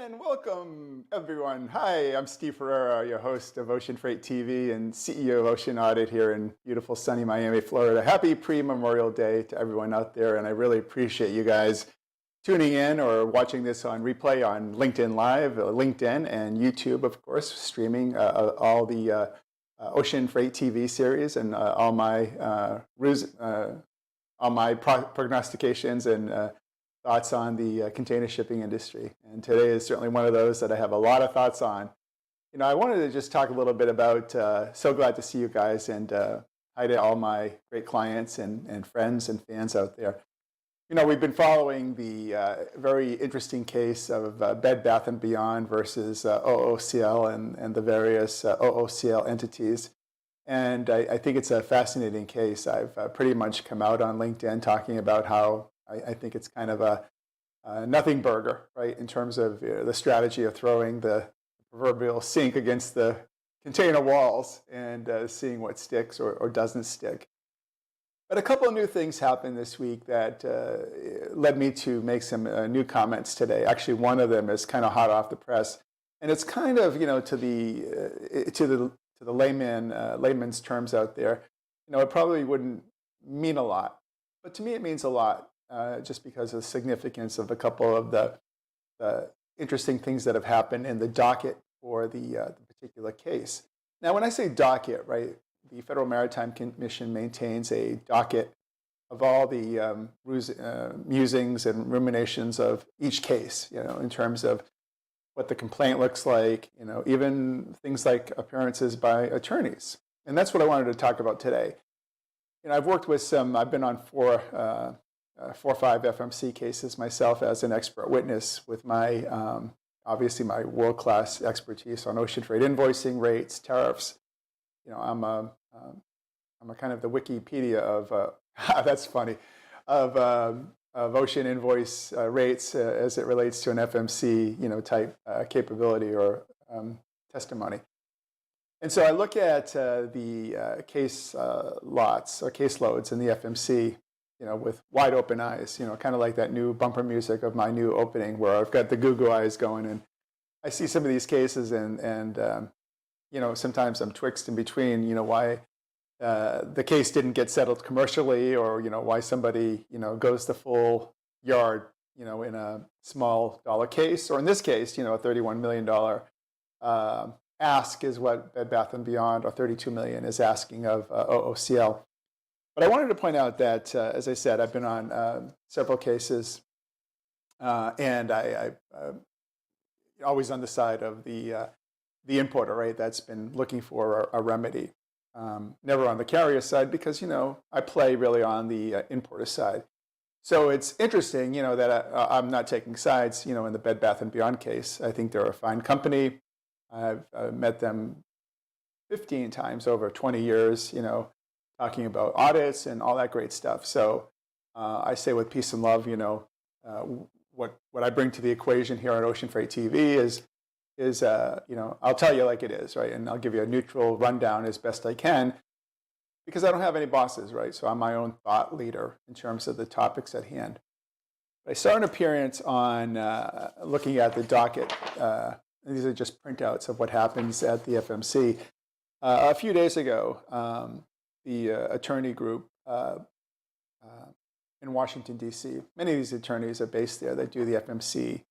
And welcome, everyone. Hi, I'm Steve Ferreira, your host of Ocean Freight TV and CEO of Ocean Audit here in beautiful sunny Miami, Florida. Happy pre-Memorial Day to everyone out there, and I really appreciate you guys tuning in or watching this on replay on LinkedIn Live, LinkedIn, and YouTube, of course, streaming all the Ocean Freight TV series and all my prognostications and thoughts on the container shipping industry. And today is certainly one of those that I have a lot of thoughts on. I wanted to just talk a little bit about, so glad to see you guys, and hi to all my great clients and friends and fans out there. We've been following the very interesting case of Bed Bath & Beyond versus OOCL and the various OOCL entities. And I think it's a fascinating case. I've pretty much come out on LinkedIn talking about how I think it's kind of a nothing burger, right, in terms of the strategy of throwing the proverbial sink against the container walls and seeing what sticks or doesn't stick. But a couple of new things happened this week that led me to make some new comments today. Actually, one of them is kind of hot off the press, and it's kind of to the layman's terms out there. It probably wouldn't mean a lot, but to me it means a lot. Just because of the significance of a couple of the interesting things that have happened in the docket for the particular case. Now, when I say docket, right, the Federal Maritime Commission maintains a docket of all the musings and ruminations of each case, in terms of what the complaint looks like, even things like appearances by attorneys. And that's what I wanted to talk about today. I've worked with I've been on four or five FMC cases myself as an expert witness with my, obviously my world-class expertise on ocean freight invoicing, rates, tariffs. I'm a kind of the Wikipedia of, that's funny, of ocean invoice rates as it relates to an FMC, type capability or testimony. And so I look at the case lots or caseloads in the FMC, with wide open eyes, kind of like that new bumper music of my new opening where I've got the goo-goo eyes going, and I see some of these cases and sometimes I'm twixt in between, why the case didn't get settled commercially, or, why somebody, goes the full yard, in a small dollar case, or in this case, a $31 million ask is what Bed Bath & Beyond, or $32 million is asking of OOCL. But I wanted to point out that, as I said, I've been on several cases, and I'm always on the side of the importer, right, that's been looking for a remedy. Never on the carrier side because, I play really on the importer side. So it's interesting, that I'm not taking sides, in the Bed Bath & Beyond case. I think they're a fine company. I've met them 15 times over 20 years, talking about audits and all that great stuff. So I say with peace and love, what I bring to the equation here on Ocean Freight TV is I'll tell you like it is, right? And I'll give you a neutral rundown as best I can because I don't have any bosses, right? So I'm my own thought leader in terms of the topics at hand. I saw an appearance on looking at the docket. These are just printouts of what happens at the FMC. A few days ago, the attorney group in Washington, D.C. Many of these attorneys are based there. They do the FMC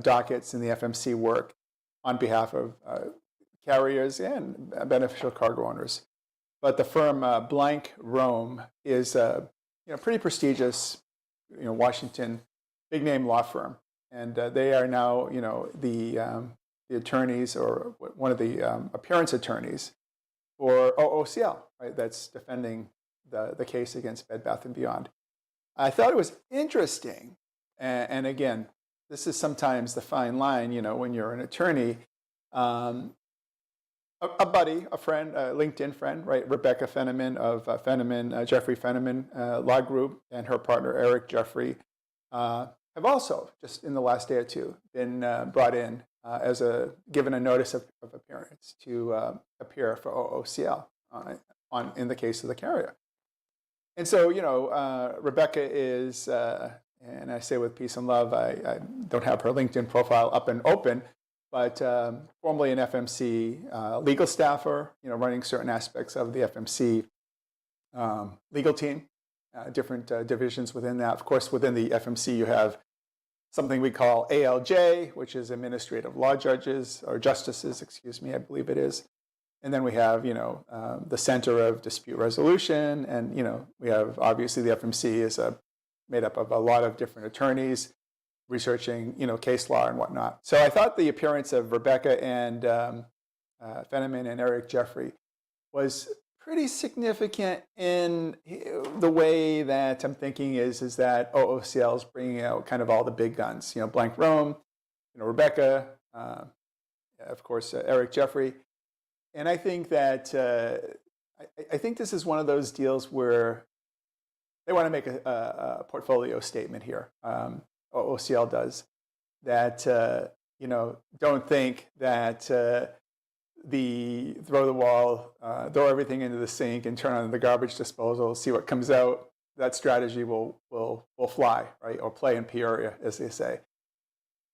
dockets and the FMC work on behalf of carriers and beneficial cargo owners. But the firm Blank Rome is a pretty prestigious, Washington big name law firm, and they are now the attorneys or one of the appearance attorneys for OOCL, right? That's defending the case against Bed Bath & Beyond. I thought it was interesting, and again, this is sometimes the fine line, when you're an attorney. A buddy, a friend, a LinkedIn friend, right? Rebecca Fenneman of Jeffrey Fenneman Law Group, and her partner Eric Jeffrey have also, just in the last day or two, been brought in given a notice of appearance to appear for OOCL in the case of the carrier. And so, Rebecca is and I say with peace and love, I don't have her LinkedIn profile up and open, but formerly an FMC legal staffer, running certain aspects of the FMC legal team, different divisions within that. Of course, within the FMC, you have something we call ALJ, which is administrative law judges or justices, excuse me, I believe it is. And then we have, the Center of Dispute Resolution, and we have obviously the FMC is made up of a lot of different attorneys researching, case law and whatnot. So I thought the appearance of Rebecca and Fenneman and Eric Jeffrey was pretty significant in the way that I'm thinking is that OOCL is bringing out kind of all the big guns, Blank Rome, Rebecca, of course, Eric Jeffrey. And I think that I think this is one of those deals where they want to make a portfolio statement here. OOCL does that. Don't think that throw the wall, throw everything into the sink, and turn on the garbage disposal, see what comes out. That strategy will fly, right, or play in Peoria, as they say.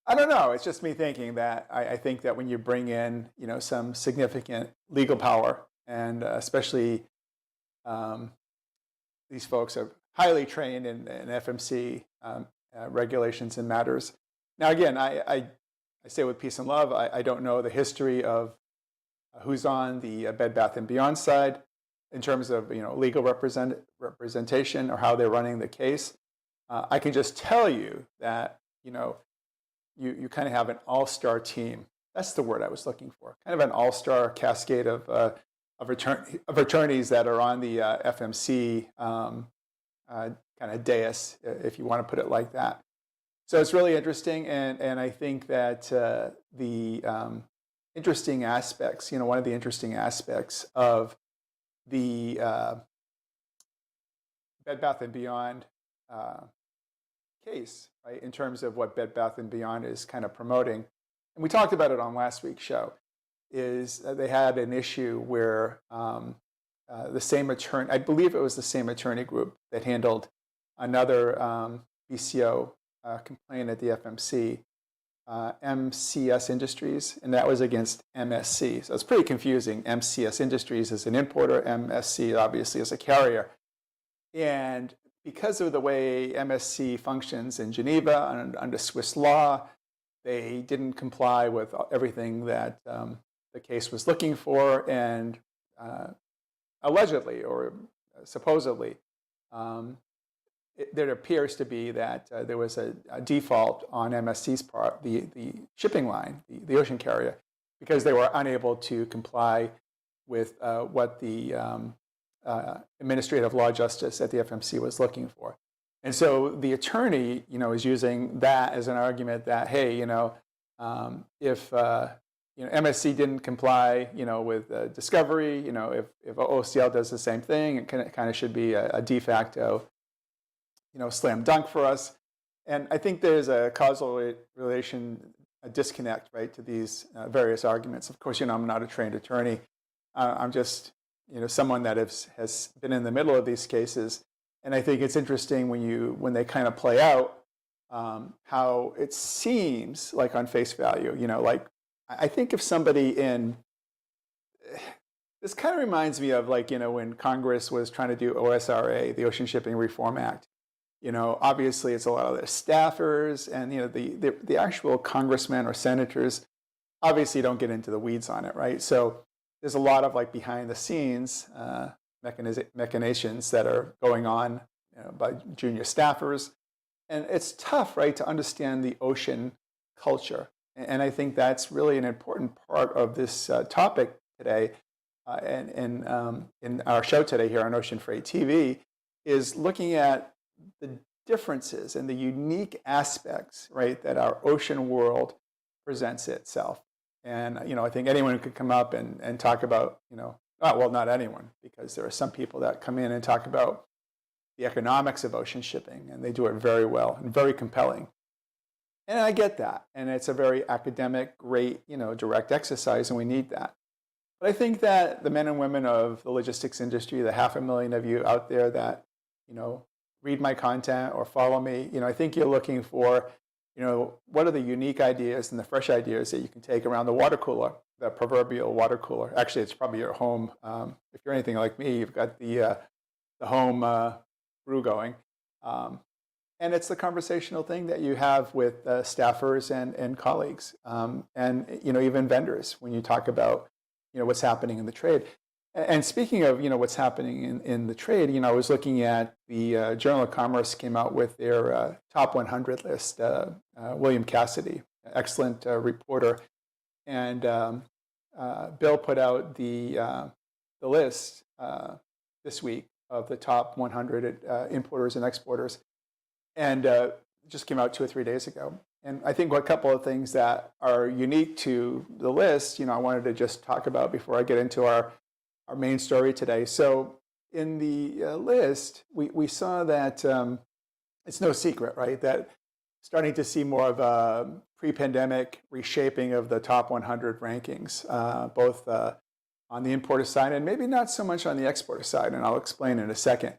I don't know. It's just me thinking that I think that when you bring in, some significant legal power, and especially these folks are highly trained in FMC regulations and matters. Now, again, I say with peace and love, I don't know the history of who's on the Bed Bath & Beyond side in terms of legal representation or how they're running the case. I can just tell you that you kind of have an all-star team. That's the word I was looking for. Kind of an all-star cascade of attorneys that are on the FMC kind of dais, if you want to put it like that. So it's really interesting, and I think that the interesting aspects, one of the interesting aspects of the Bed Bath & Beyond case, right, in terms of what Bed Bath & Beyond is kind of promoting, and we talked about it on last week's show, is they had an issue where the same attorney, I believe it was the same attorney group that handled another BCO complaint at the FMC, MCS Industries, and that was against MSC. So it's pretty confusing. MCS Industries is an importer, MSC obviously is a carrier. And because of the way MSC functions in Geneva and under Swiss law, they didn't comply with everything that the case was looking for, and allegedly or supposedly, there appears to be that there was a default on MSC's part, the shipping line, the ocean carrier, because they were unable to comply with what the administrative law justice at the FMC was looking for. And so the attorney, is using that as an argument that, hey, if MSC didn't comply, with discovery, if OCL does the same thing, it kind of should be a de facto, slam dunk for us. And I think there's a causal relation, a disconnect, right, to these various arguments. Of course, I'm not a trained attorney. I'm just, someone that has been in the middle of these cases. And I think it's interesting when they kind of play out, how it seems like on face value, like I think if somebody this kind of reminds me of when Congress was trying to do OSRA, the Ocean Shipping Reform Act. Obviously it's a lot of their staffers, and the actual congressmen or senators obviously don't get into the weeds on it, right? So there's a lot of behind the scenes machinations that are going on by junior staffers, and it's tough, right, to understand the ocean culture. And I think that's really an important part of this topic today, and in our show today here on Ocean Freight TV, is looking at the differences and the unique aspects, right, that our ocean world presents itself. And I think anyone could come up and talk about, well, not anyone, because there are some people that come in and talk about the economics of ocean shipping, and they do it very well and very compelling. And I get that, and it's a very academic, great, direct exercise, and we need that. But I think that the men and women of the logistics industry, the 500,000 of you out there that, read my content or follow me, I think you're looking for, what are the unique ideas and the fresh ideas that you can take around the water cooler, the proverbial water cooler. Actually, it's probably your home. If you're anything like me, you've got the home brew going. And it's the conversational thing that you have with staffers and colleagues, and even vendors when you talk about what's happening in the trade. And speaking of what's happening in the trade, I was looking at the Journal of Commerce came out with their top 100 list. William Cassidy, excellent reporter, and Bill put out the list this week of the top 100 importers and exporters, and just came out 2 or 3 days ago. And I think a couple of things that are unique to the list, I wanted to just talk about before I get into our main story today. So in the list, we saw that it's no secret, right, that starting to see more of a pre-pandemic reshaping of the top 100 rankings, both on the importer side and maybe not so much on the exporter side, and I'll explain in a second.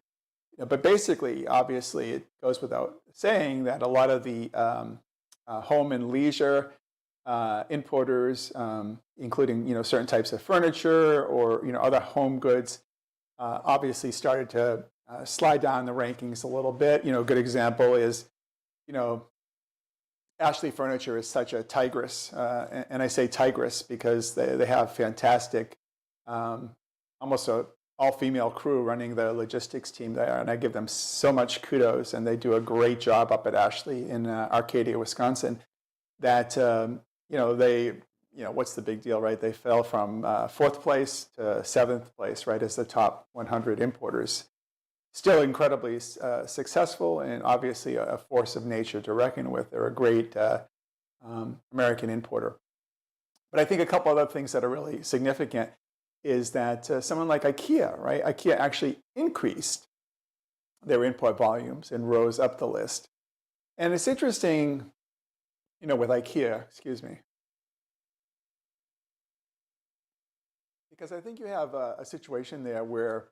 But basically, obviously, it goes without saying that a lot of the home and leisure importers, including certain types of furniture or other home goods, obviously started to slide down the rankings a little bit. A good example is Ashley Furniture is such a tigress, and I say tigress because they have fantastic, almost a all-female crew running the logistics team there, and I give them so much kudos, and they do a great job up at Ashley in Arcadia, Wisconsin. That they, what's the big deal, right? They fell from 4th place to 7th place, right, as the top 100 importers. Still incredibly successful, and obviously a force of nature to reckon with. They're a great American importer. But I think a couple other things that are really significant is that someone like IKEA, right? IKEA actually increased their import volumes and rose up the list. And it's interesting, with IKEA, because I think you have a situation there where,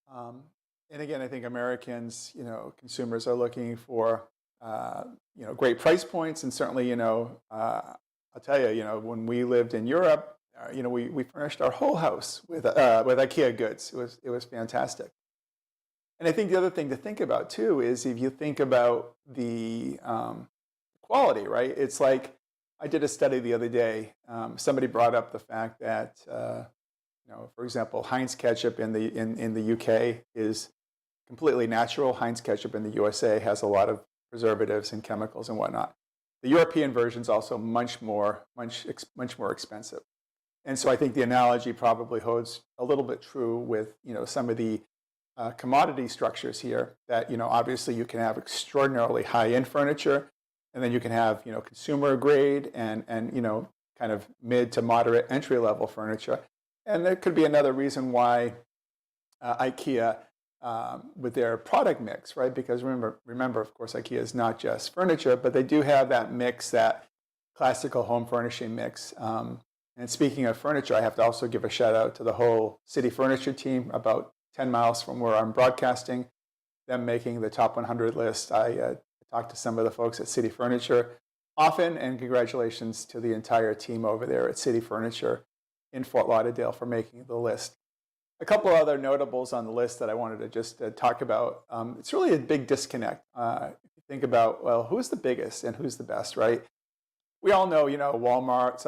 and again, I think Americans, consumers are looking for, great price points, and certainly, I'll tell you, when we lived in Europe, we furnished our whole house with IKEA goods. It was fantastic. And I think the other thing to think about too is if you think about the quality, right? It's like I did a study the other day. Somebody brought up the fact that for example, Heinz ketchup in the UK is completely natural. Heinz ketchup in the USA has a lot of preservatives and chemicals and whatnot. The European version is also much more expensive. And so I think the analogy probably holds a little bit true with some of the commodity structures here. That obviously you can have extraordinarily high-end furniture, and then you can have consumer grade and kind of mid to moderate entry-level furniture. And there could be another reason why IKEA, with their product mix, right? Because remember, of course, IKEA is not just furniture, but they do have that mix, that classical home furnishing mix. And speaking of furniture, I have to also give a shout out to the whole City Furniture team, about 10 miles from where I'm broadcasting, them making the top 100 list. I talked to some of the folks at City Furniture often, and congratulations to the entire team over there at City Furniture in Fort Lauderdale for making the list. A couple of other notables on the list that I wanted to just talk about. It's really a big disconnect. If you think about, well, who's the biggest and who's the best, right? We all know, Walmart,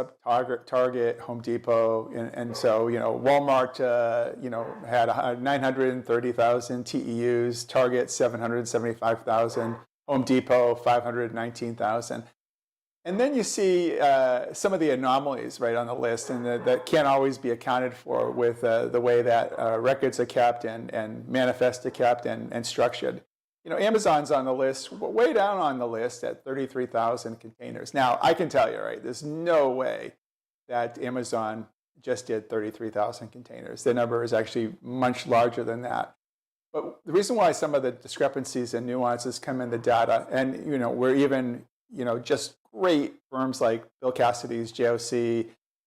Target, Home Depot, and so, Walmart, had 930,000 TEUs, Target 775,000, Home Depot 519,000. And then you see some of the anomalies right on the list, and that can't always be accounted for with the way that records are kept and manifests are kept and structured. Amazon's on the list, way down on the list at 33,000 containers. Now, I can tell you, right, there's no way that Amazon just did 33,000 containers. The number is actually much larger than that. But the reason why some of the discrepancies and nuances come in the data, and we're even just great firms like Bill Cassidy's JOC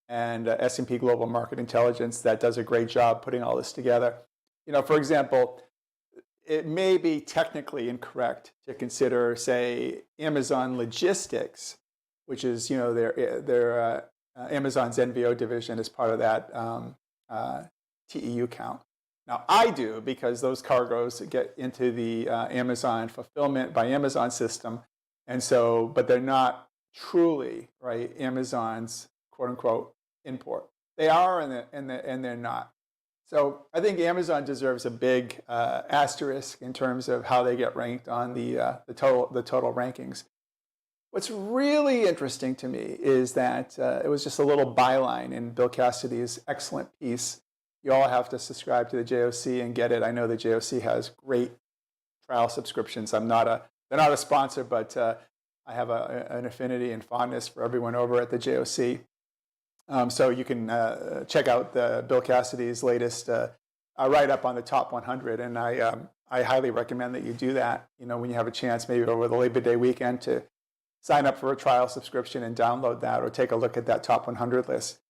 and S&P Global Market Intelligence that does a great job putting all this together. For example, it may be technically incorrect to consider, say, Amazon Logistics, which is, their Amazon's NVO division, as part of that TEU count. Now, I do, because those cargoes get into the Amazon fulfillment by Amazon system, and so, but they're not truly, right, Amazon's quote unquote import. They are, and they're not. So I think Amazon deserves a big asterisk in terms of how they get ranked on the total rankings. What's really interesting to me is that it was just a little byline in Bill Cassidy's excellent piece. You all have to subscribe to the JOC and get it. I know the JOC has great trial subscriptions. They're not a sponsor, but I have an affinity and fondness for everyone over at the JOC. So you can check out Bill Cassidy's latest write-up on the top 100, and I highly recommend that you do that. When you have a chance, maybe over the Labor Day weekend, to sign up for a trial subscription and download that, or take a look at that top 100 list.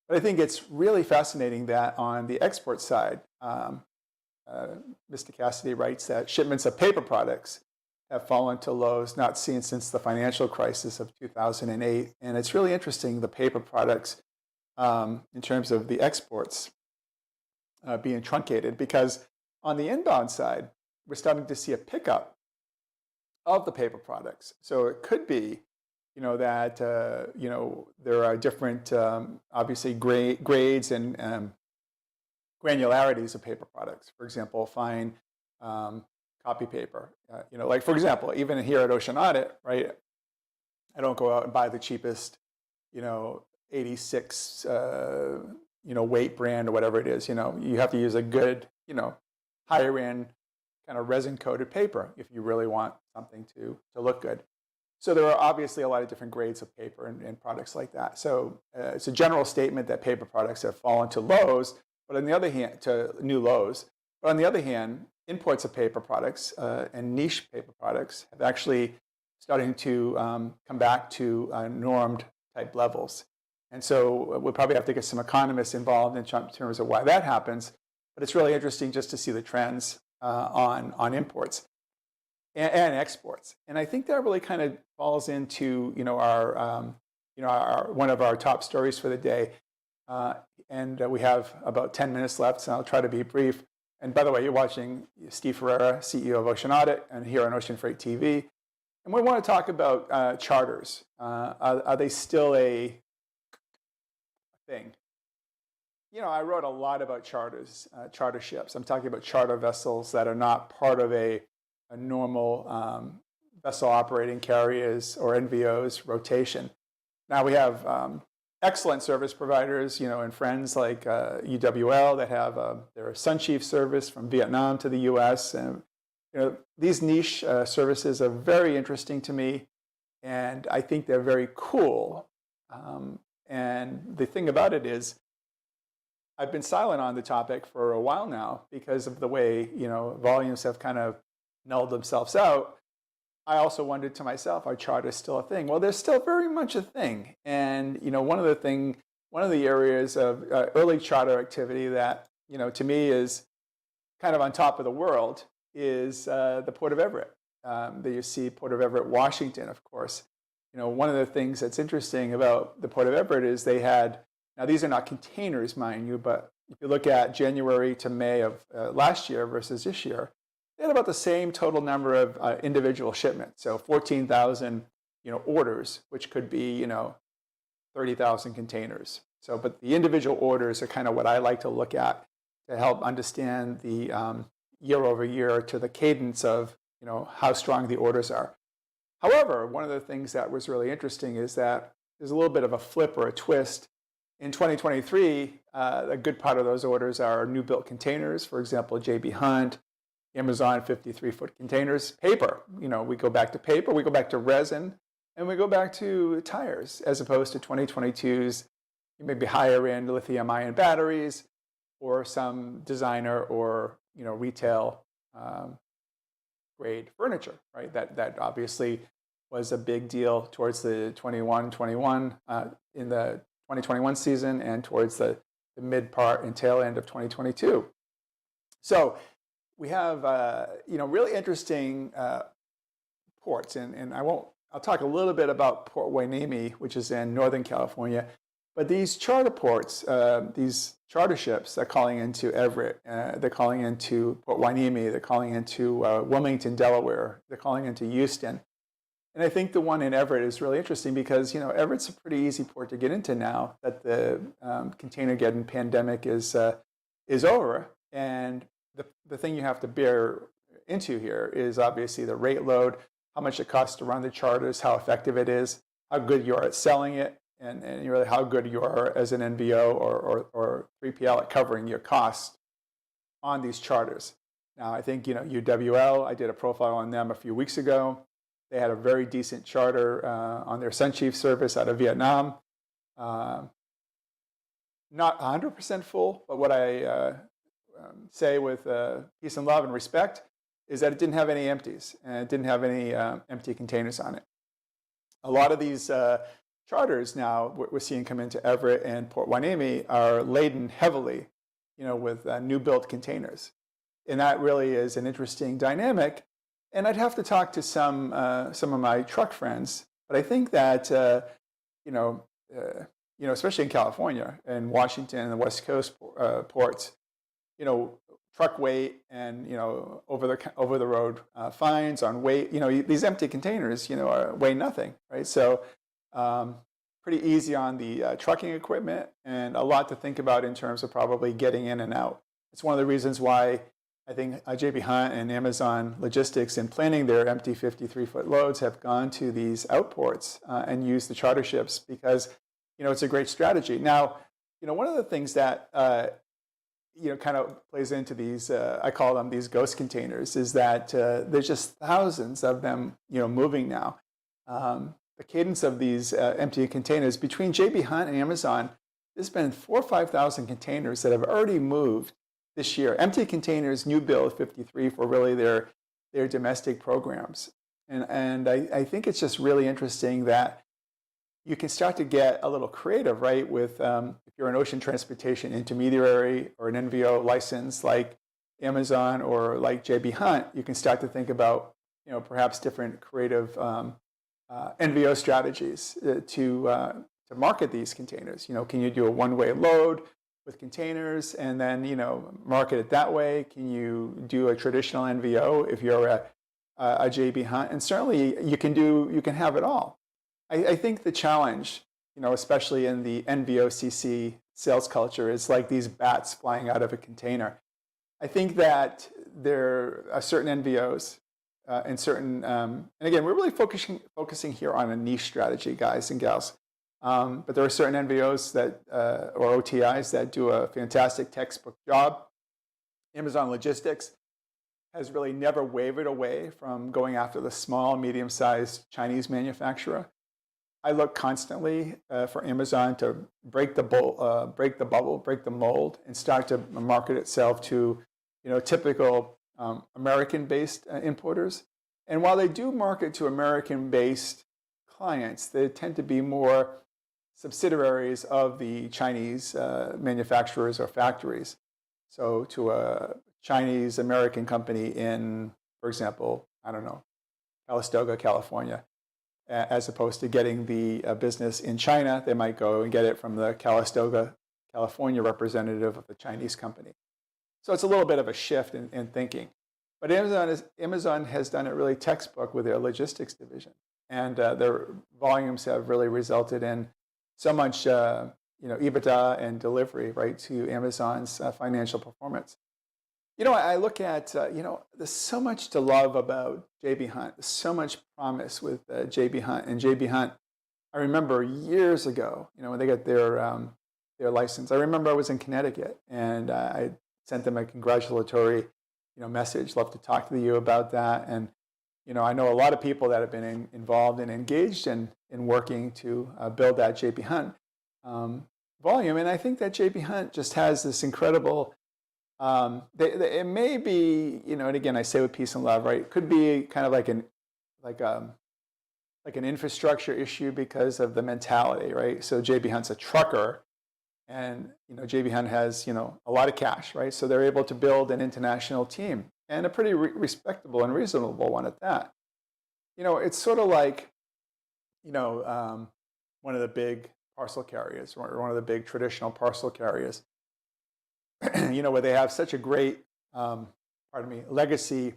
But I think it's really fascinating that on the export side, Mr. Cassidy writes that shipments of paper products have fallen to lows not seen since the financial crisis of 2008. And it's really interesting, the paper products, in terms of the exports being truncated, because on the inbound side, we're starting to see a pickup of the paper products. So it could be, that, there are different, obviously, grades and granularities of paper products. For example, fine copy paper. Like, for example, even here at Ocean Audit, right? I don't go out and buy the cheapest, 86, weight brand or whatever it is. You have to use a good, higher end kind of resin coated paper if you really want something to look good. So there are obviously a lot of different grades of paper and products like that. So it's a general statement that paper products have fallen to lows, but on the other hand, to new lows. But on the other hand, imports of paper products and niche paper products have actually starting to come back to normed type levels. And so we'll probably have to get some economists involved in terms of why that happens. But it's really interesting just to see the trends on imports and exports. And I think that really kind of falls into our one of our top stories for the day. And we have about 10 minutes left, so I'll try to be brief. And by the way, you're watching Steve Ferreira, CEO of Ocean Audit, and here on Ocean Freight TV. And we want to talk about charters. Are they still a thing? I wrote a lot about charters, charter ships. I'm talking about charter vessels that are not part of a normal vessel operating carriers or NVOs rotation. Now we have excellent service providers, and friends like UWL that have their Sunchief service from Vietnam to the U.S. And these niche services are very interesting to me, and I think they're very cool. And the thing about it is, I've been silent on the topic for a while now because of the way volumes have kind of nulled themselves out. I also wondered to myself, are charters still a thing? Well, they're still very much a thing. And one of the areas of early charter activity that to me is kind of on top of the world is the Port of Everett. That you see Port of Everett, Washington, of course. One of the things that's interesting about the Port of Everett is they had, now these are not containers, mind you, but if you look at January to May of last year versus this year, they had about the same total number of individual shipments. So 14,000, orders, which could be, 30,000 containers. So, but the individual orders are kind of what I like to look at to help understand the year over year to the cadence of, how strong the orders are. However, one of the things that was really interesting is that there's a little bit of a flip or a twist. In 2023, a good part of those orders are new built containers, for example, J.B. Hunt, Amazon 53-foot containers, paper. We go back to paper, we go back to resin, and we go back to tires, as opposed to 2022's maybe higher end lithium-ion batteries, or some designer or retail grade furniture, right? That obviously was a big deal towards the 21 in the 2021 season and towards the mid part and tail end of 2022. So we have really interesting ports, and I'll talk a little bit about Port Hueneme, which is in Northern California. But these charter ports, these charter ships, they're calling into Everett, they're calling into Port Hueneme, they're calling into Wilmington, Delaware, they're calling into Houston. And I think the one in Everett is really interesting because, Everett's a pretty easy port to get into now that the container-getting pandemic is over. And the thing you have to bear into here is obviously the rate load, how much it costs to run the charters, how effective it is, how good you are at selling it, and really how good you are as an NVO or 3PL at covering your costs on these charters. Now, I think, UWL, I did a profile on them a few weeks ago. They had a very decent charter on their Sunchief service out of Vietnam. Not 100% full, but what I say with peace and love and respect is that it didn't have any empties, and it didn't have any empty containers on it. A lot of these charters now we're seeing come into Everett and Port Hueneme are laden heavily, with new built containers. And that really is an interesting dynamic. And I'd have to talk to some of my truck friends, but I think that especially in California and Washington and the West Coast ports, truck weight and over the road fines on weight. These empty containers weigh nothing, right? So pretty easy on the trucking equipment, and a lot to think about in terms of probably getting in and out. It's one of the reasons why I think J.B. Hunt and Amazon Logistics, in planning their empty 53-foot loads, have gone to these outports and used the charter ships because, it's a great strategy. Now, one of the things that, kind of plays into these, I call them these ghost containers, is that there's just thousands of them, moving now. The cadence of these empty containers between J.B. Hunt and Amazon, there's been 4,000 or 5,000 containers that have already moved this year. Empty containers, new build 53 for really their domestic programs. And I think it's just really interesting that you can start to get a little creative, right? With if you're an ocean transportation intermediary or an NVO license like Amazon or like J.B. Hunt, you can start to think about, perhaps different creative NVO strategies to market these containers. Can you do a one-way load with containers and then market it that way? Can you do a traditional NVO if you're a JB Hunt? And certainly you can have it all. I think the challenge, especially in the NVOCC sales culture, is like these bats flying out of a container. I think that there are certain NVOs and certain, and again, we're really focusing here on a niche strategy, guys and gals. But there are certain NVOs that, or OTIs that do a fantastic textbook job. Amazon Logistics has really never wavered away from going after the small, medium-sized Chinese manufacturer. I look constantly for Amazon to break the bubble, break the mold, and start to market itself to, typical American-based importers. And while they do market to American-based clients, they tend to be more subsidiaries of the Chinese manufacturers or factories. So to a Chinese American company in, for example, Calistoga, California, as opposed to getting the business in China, they might go and get it from the Calistoga, California representative of the Chinese company. So it's a little bit of a shift in thinking. But Amazon has done it really textbook with their logistics division. And their volumes have really resulted in so much EBITDA and delivery, right, to Amazon's financial performance. I look at, there's so much to love about J.B. Hunt. There's so much promise with J.B. Hunt. And J.B. Hunt, I remember years ago, when they got their license, I remember I was in Connecticut and I sent them a congratulatory, message. Love to talk to you about that. And, I know a lot of people that have been involved and engaged in working to build that J.B. Hunt volume. And I think that J.B. Hunt just has this incredible, it may be, and again, I say with peace and love, right? It could be kind of like an infrastructure issue because of the mentality, right? So J.B. Hunt's a trucker, and J.B. Hunt has a lot of cash, right? So they're able to build an international team. and a pretty respectable and reasonable one at that. It's sort of like, one of the big parcel carriers, or one of the big traditional parcel carriers, where they have such a great, legacy.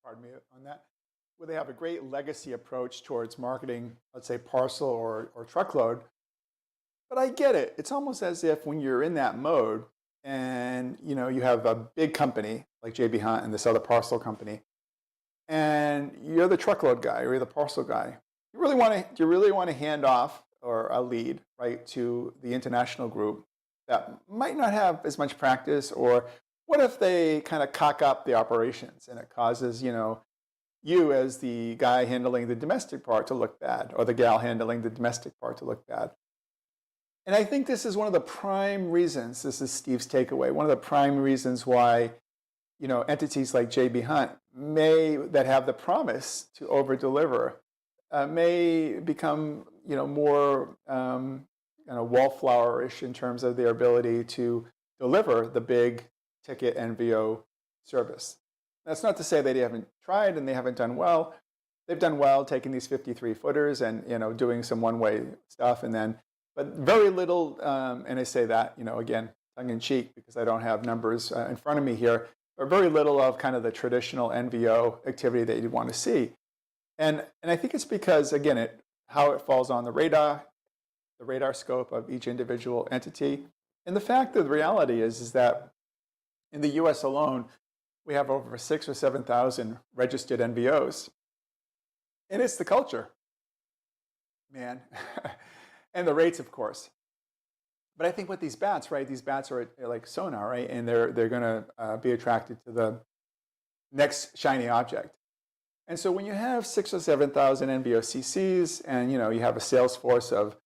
Pardon me on that. Where they have a great legacy approach towards marketing, let's say parcel or truckload. But I get it. It's almost as if when you're in that mode and you have a big company like JB Hunt and this other parcel company, and you're the truckload guy or you're the parcel guy, do you really want to hand off or a lead, right, to the international group that might not have as much practice? Or what if they kind of cock up the operations and it causes you as the guy handling the domestic part to look bad, or the gal handling the domestic part to look bad? And I think this is one of the prime reasons, this is Steve's takeaway, one of the prime reasons why entities like JB Hunt that have the promise to over-deliver may become more wallflower-ish in terms of their ability to deliver the big ticket NVO service. That's not to say they haven't tried and they haven't done well. They've done well taking these 53 footers and doing some one-way stuff, but very little. And I say that again tongue in cheek because I don't have numbers in front of me here, but very little of kind of the traditional NVO activity that you'd want to see. And I think it's because again how it falls on the radar scope of each individual entity, and the fact of the reality is that in the U.S. alone, we have over 6,000 or 7,000 registered NVOs. And it's the culture, man. And the rates, of course. But I think with these bats, right, these bats are like sonar, right? And they're going to be attracted to the next shiny object. And so when you have 6,000 or 7,000 NVOCCs and, you have a sales force of,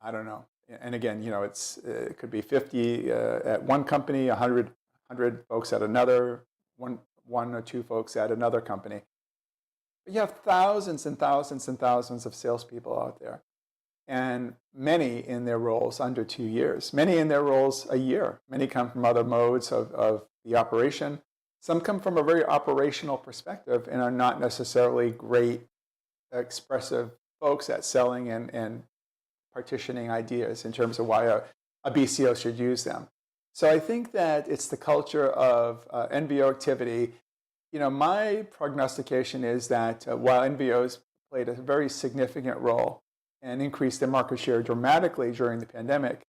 I don't know, and again, it could be 50 at one company, 100 folks at another, one or two folks at another company. But you have thousands and thousands and thousands of salespeople out there, and many in their roles under 2 years, many in their roles a year. Many come from other modes of the operation. Some come from a very operational perspective and are not necessarily great, expressive folks at selling and partitioning ideas in terms of why a BCO should use them. So I think that it's the culture of NVO activity. My prognostication is that while NVOs played a very significant role and increased their market share dramatically during the pandemic,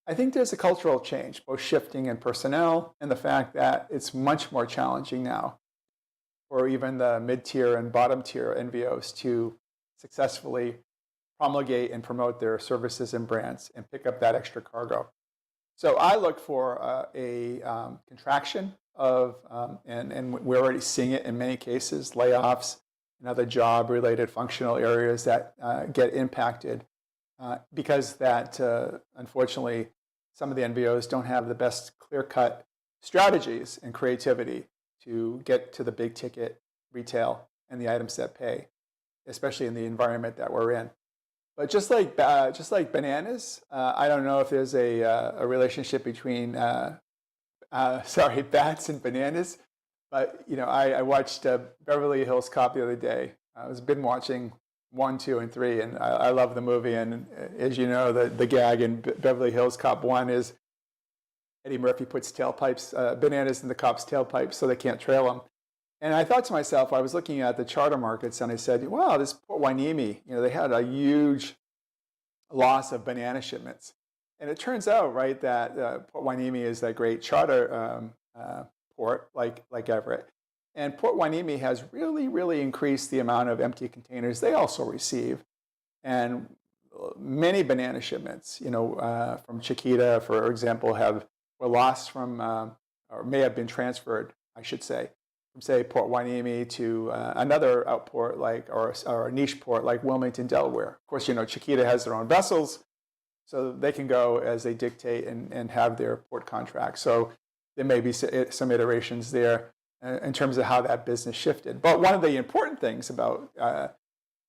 I think there's a cultural change, both shifting in personnel and the fact that it's much more challenging now for even the mid-tier and bottom-tier NVOs to successfully promulgate and promote their services and brands and pick up that extra cargo. So I look for a contraction of, and we're already seeing it in many cases, layoffs and other job-related functional areas that get impacted because that, unfortunately, some of the NVOs don't have the best clear-cut strategies and creativity to get to the big ticket retail and the items that pay, especially in the environment that we're in. But just like bananas, I don't know if there's a relationship between bats and bananas. But I watched Beverly Hills Cop the other day. I was binge watching 1, 2, and 3, and I love the movie. And as you know, the gag in Beverly Hills Cop 1 is Eddie Murphy puts bananas in the cop's tailpipes so they can't trail him. And I thought to myself, I was looking at the charter markets, and I said, wow, this Port Hueneme, they had a huge loss of banana shipments. And it turns out, right, that Port Hueneme is that great charter port like Everett. And Port Hueneme has really, really increased the amount of empty containers they also receive. And many banana shipments, from Chiquita, for example, were lost from, or may have been transferred, I should say, from, say, Port Hueneme to another outport or a niche port like Wilmington, Delaware. Of course, Chiquita has their own vessels, so they can go as they dictate and have their port contracts. So there may be some iterations there in terms of how that business shifted. But one of the important things about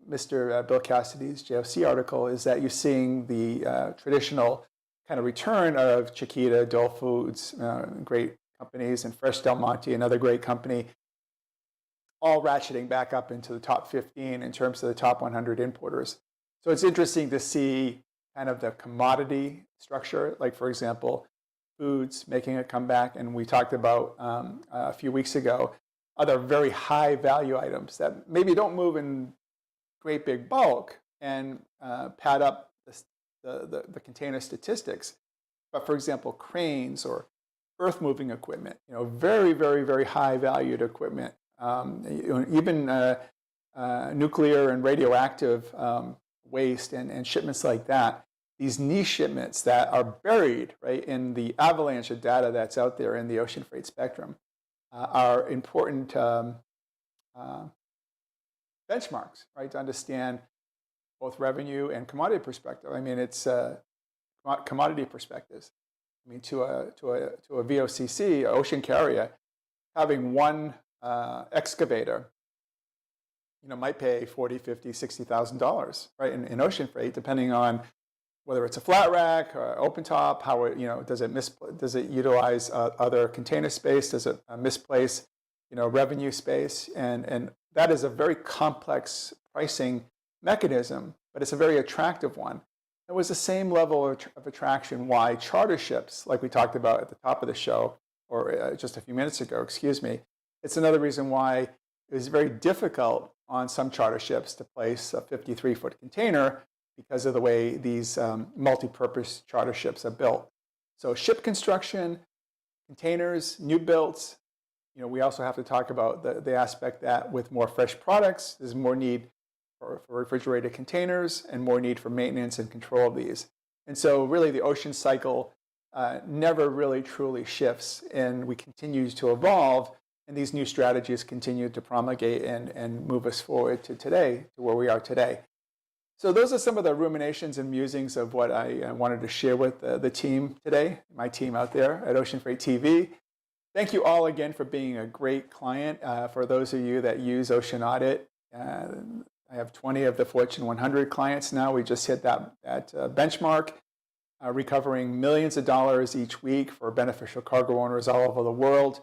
Mr. Bill Cassidy's JFC article is that you're seeing the traditional kind of return of Chiquita, Dole Foods, great companies, and Fresh Del Monte, another great company, all ratcheting back up into the top 15 in terms of the top 100 importers. So it's interesting to see kind of the commodity structure, like for example, foods making a comeback. And we talked about a few weeks ago, other very high value items that maybe don't move in great big bulk and pad up the container statistics. But for example, cranes or earth moving equipment, very, very, very high valued equipment. Even nuclear and radioactive waste and shipments like that, these niche shipments that are buried right in the avalanche of data that's out there in the ocean freight spectrum are important benchmarks, right, to understand both revenue and commodity perspective. I mean, it's commodity perspectives. I mean, to a VOCC, ocean carrier, having one excavator, might pay $40,000, $50,000, $60,000, right, in ocean freight, depending on whether it's a flat rack or open top. How it, does it utilize other container space? Does it misplace, revenue space? And that is a very complex pricing mechanism, but it's a very attractive one. It was the same level of attraction why charter ships, like we talked about at the top of the show, or just a few minutes ago, excuse me. It's another reason why it was very difficult on some charter ships to place a 53-foot container because of the way these multi-purpose charter ships are built. So ship construction, containers, new builds. We also have to talk about the aspect that with more fresh products, there's more need for refrigerated containers and more need for maintenance and control of these. And so really the ocean cycle never really truly shifts, and we continue to evolve, and these new strategies continue to promulgate and move us forward to today, to where we are today. So those are some of the ruminations and musings of what I wanted to share with the team today, my team out there at Ocean Freight TV. Thank you all again for being a great client. For those of you that use Ocean Audit, I have 20 of the Fortune 100 clients now. We just hit that benchmark, recovering millions of dollars each week for beneficial cargo owners all over the world,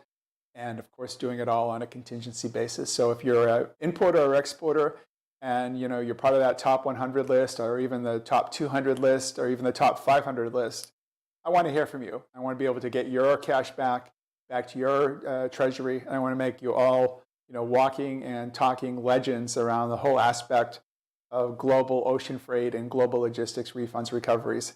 and of course doing it all on a contingency basis. So if you're an importer or exporter, and you're part of that top 100 list, or even the top 200 list, or even the top 500 list, I want to hear from you. I want to be able to get your cash back to your treasury, and I want to make you all walking and talking legends around the whole aspect of global ocean freight and global logistics refunds recoveries.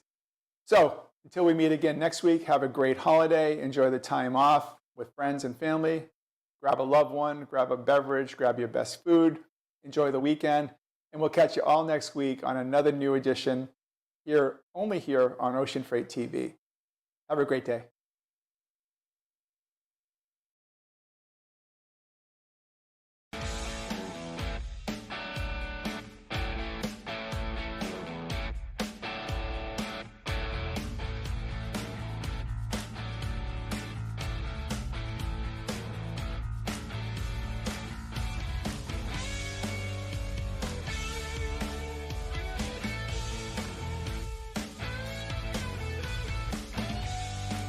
So until we meet again next week, have a great holiday. Enjoy the time off with friends and family. Grab a loved one, grab a beverage, grab your best food. Enjoy the weekend, and we'll catch you all next week on another new edition only here on Ocean Freight TV. Have a great day.